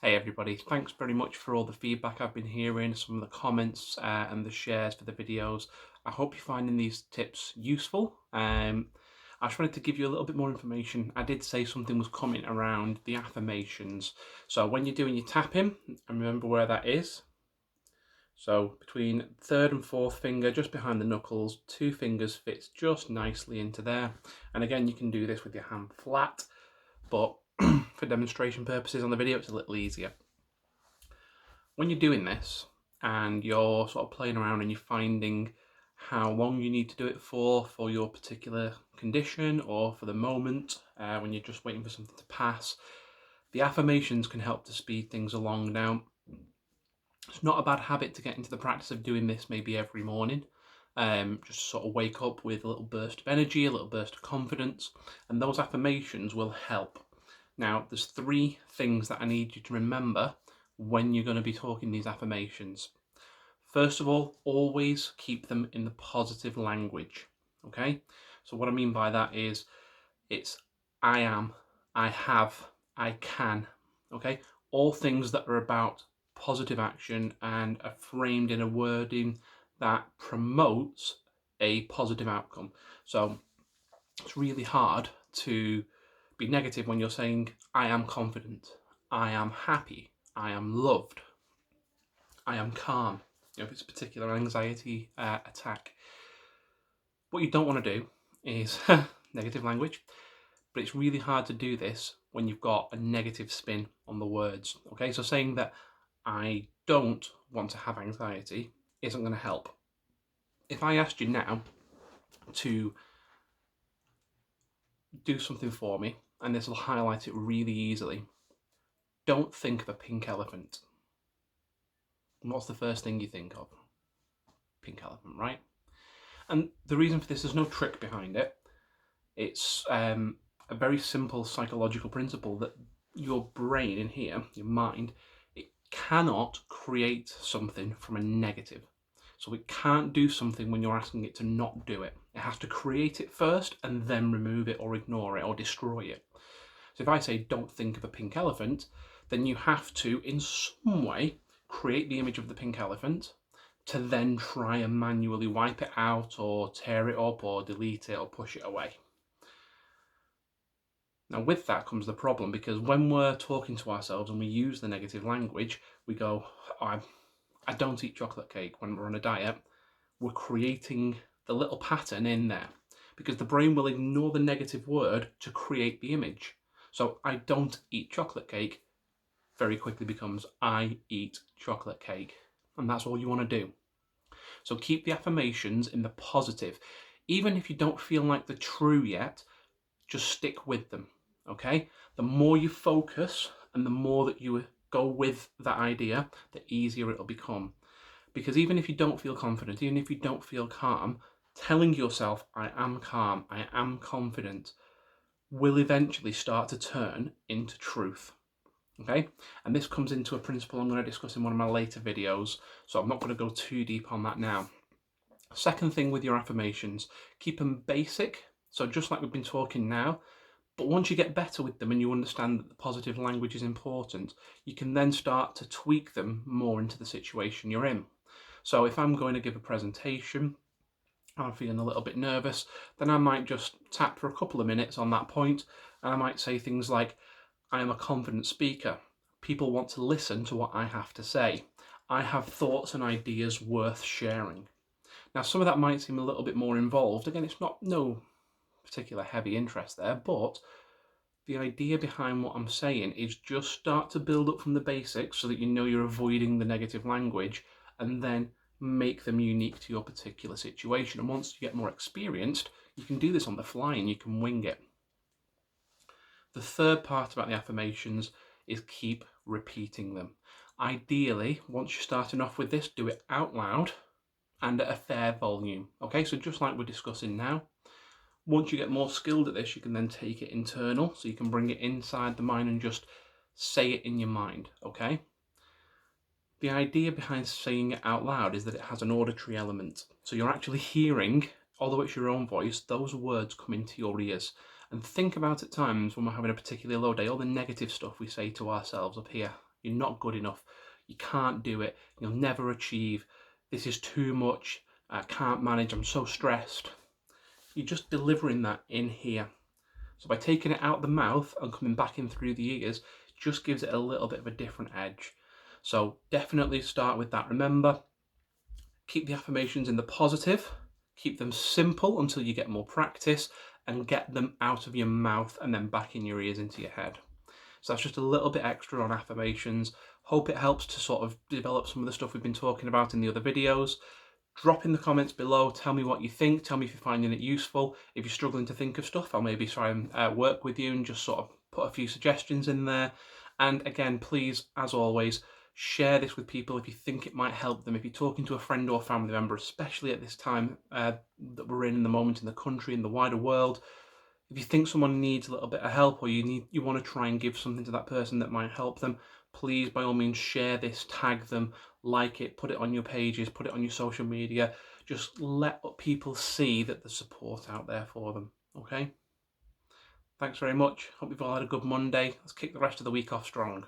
Hey everybody, thanks very much for all the feedback I've been hearing, some of the comments and the shares for the videos. I hope you're finding these tips useful. I just wanted to give you a little bit more information. I did say something was coming around the affirmations. So when you're doing your tapping, and remember where that is. So between third and fourth finger, just behind the knuckles, 2 fingers fits just nicely into there. And again, you can do this with your hand flat, but for demonstration purposes on the video, it's a little easier. When you're doing this and you're sort of playing around and you're finding how long you need to do it for your particular condition or for the moment, when you're just waiting for something to pass, the affirmations can help to speed things along. Now, it's not a bad habit to get into the practice of doing this maybe every morning. Just sort of wake up with a little burst of energy, a little burst of confidence, and those affirmations will help. Now, there's 3 things that I need you to remember when you're going to be talking these affirmations. First of all, always keep them in the positive language, okay? So what I mean by that is it's I am, I have, I can, okay? All things that are about positive action and are framed in a wording that promotes a positive outcome. So it's really hard to be negative when you're saying, I am confident, I am happy, I am loved, I am calm. If it's a particular anxiety attack. What you don't want to do is negative language, but it's really hard to do this when you've got a negative spin on the words. Okay, so saying that I don't want to have anxiety isn't going to help. If I asked you now to do something for me, and this will highlight it really easily, don't think of a pink elephant. And what's the first thing you think of? Pink elephant, right? And the reason for this, there's no trick behind it. It's a very simple psychological principle that your brain in here, your mind, it cannot create something from a negative. So it can't do something when you're asking it to not do it. It has to create it first and then remove it or ignore it or destroy it. So if I say, don't think of a pink elephant, then you have to, in some way, create the image of the pink elephant to then try and manually wipe it out or tear it up or delete it or push it away. Now with that comes the problem, because when we're talking to ourselves and we use the negative language, we go, I don't eat chocolate cake when we're on a diet. We're creating the little pattern in there because the brain will ignore the negative word to create the image. So I don't eat chocolate cake very quickly becomes I eat chocolate cake. And that's all you want to do. So keep the affirmations in the positive. Even if you don't feel like they're true yet, just stick with them, okay? The more you focus and the more that you go with that idea, the easier it'll become. Because even if you don't feel confident, even if you don't feel calm, telling yourself, I am calm, I am confident, will eventually start to turn into truth. Okay, and this comes into a principle I'm going to discuss in one of my later videos, so I'm not going to go too deep on that now. Second thing with your affirmations, keep them basic, so just like we've been talking now, but once you get better with them and you understand that the positive language is important, you can then start to tweak them more into the situation you're in. So if I'm going to give a presentation, I'm feeling a little bit nervous, then I might just tap for a couple of minutes on that point, and I might say things like, I am a confident speaker. People want to listen to what I have to say. I have thoughts and ideas worth sharing. Now, some of that might seem a little bit more involved. Again, it's not no particular heavy interest there, but the idea behind what I'm saying is just start to build up from the basics so that you know you're avoiding the negative language, and then make them unique to your particular situation. And once you get more experienced, you can do this on the fly and you can wing it. The third part about the affirmations is keep repeating them. Ideally, once you're starting off with this, do it out loud and at a fair volume. Okay, so just like we're discussing now, once you get more skilled at this, you can then take it internal, so you can bring it inside the mind and just say it in your mind, okay? The idea behind saying it out loud is that it has an auditory element. So you're actually hearing, although it's your own voice, those words come into your ears. And think about at times when we're having a particularly low day, all the negative stuff we say to ourselves up here. You're not good enough. You can't do it. You'll never achieve. This is too much. I can't manage. I'm so stressed. You're just delivering that in here. So by taking it out the mouth and coming back in through the ears, just gives it a little bit of a different edge. So definitely start with that. Remember, keep the affirmations in the positive, keep them simple until you get more practice, and get them out of your mouth and then back in your ears into your head. So that's just a little bit extra on affirmations. Hope it helps to sort of develop some of the stuff we've been talking about in the other videos. Drop in the comments below, tell me what you think, tell me if you're finding it useful. If you're struggling to think of stuff, I'll maybe try and work with you and just sort of put a few suggestions in there. And again, please, as always, share this with people if you think it might help them. If you're talking to a friend or family member, especially at this time that we're in the moment in the country, in the wider world, if you think someone needs a little bit of help, or you want to try and give something to that person that might help them, please by all means share this, tag them, like it, put it on your pages, put it on your social media. Just let people see that there's support out there for them. Okay? Thanks very much. Hope you've all had a good Monday. Let's kick the rest of the week off strong.